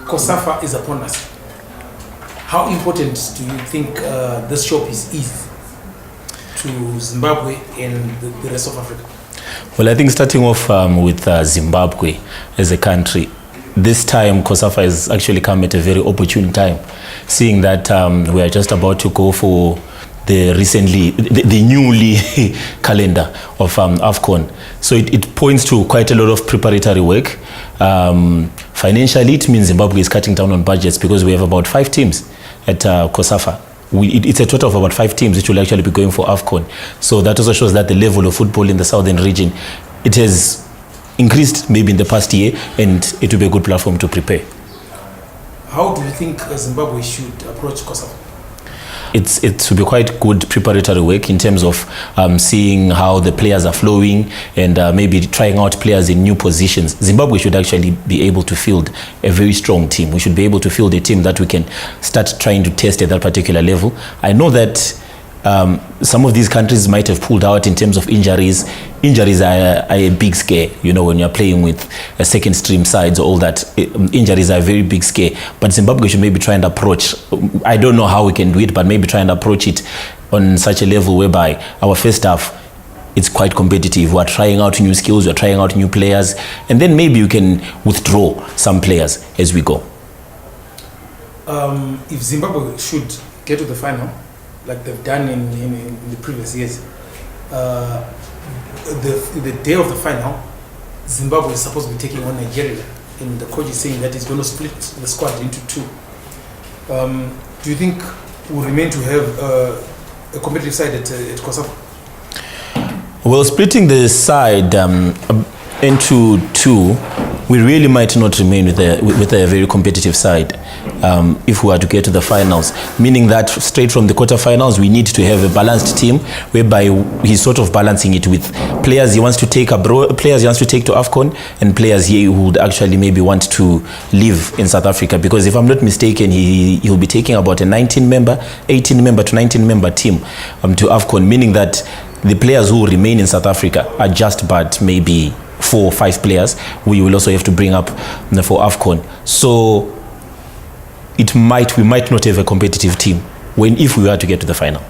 Cosafa is upon us. How important do you think this showpiece is to Zimbabwe and the rest of Africa? Well, I think starting off with Zimbabwe as a country, this time Cosafa has actually come at a very opportune time, seeing that we are just about to go for the newly calendar of AFCON. So it points to quite a lot of preparatory work. Financially, it means Zimbabwe is cutting down on budgets because we have about 5 teams at Cosafa. It's a total of about 5 teams which will actually be going for AFCON. So that also shows that the level of football in the southern region, it has increased maybe in the past year, and it will be a good platform to prepare. How do you think Zimbabwe should approach Cosafa? It will be quite good preparatory work in terms of seeing how the players are flowing and maybe trying out players in new positions. Zimbabwe should actually be able to field a very strong team. We should be able to field a team that we can start trying to test at that particular level. I know that some of these countries might have pulled out in terms of injuries. Injuries are a big scare, you know, when you're playing with a second stream sides or all that. Injuries are a very big scare. But Zimbabwe should maybe try and approach, I don't know how we can do it, but maybe try and approach it on such a level whereby our first half, it's quite competitive. We're trying out new skills, we're trying out new players, and then maybe you can withdraw some players as we go. If Zimbabwe should get to the final, like they've done in the previous years, the day of the final, Zimbabwe is supposed to be taking on Nigeria, and the coach is saying that he's going to split the squad into 2. Do you think we'll remain to have a competitive side at Cosafa? Well, splitting the side into 2, we really might not remain with a very competitive side if we are to get to the finals, meaning that straight from the quarterfinals we need to have a balanced team whereby he's sort of balancing it with players he wants to take abroad, players he wants to take to AFCON, and players here who would actually maybe want to live in South Africa, because if I'm not mistaken, he'll be taking about a 18-member to 19-member team to AFCON, meaning that the players who remain in South Africa are just but maybe 4 or 5 players we will also have to bring up for AFCON. So we might not have a competitive team if we were to get to the final.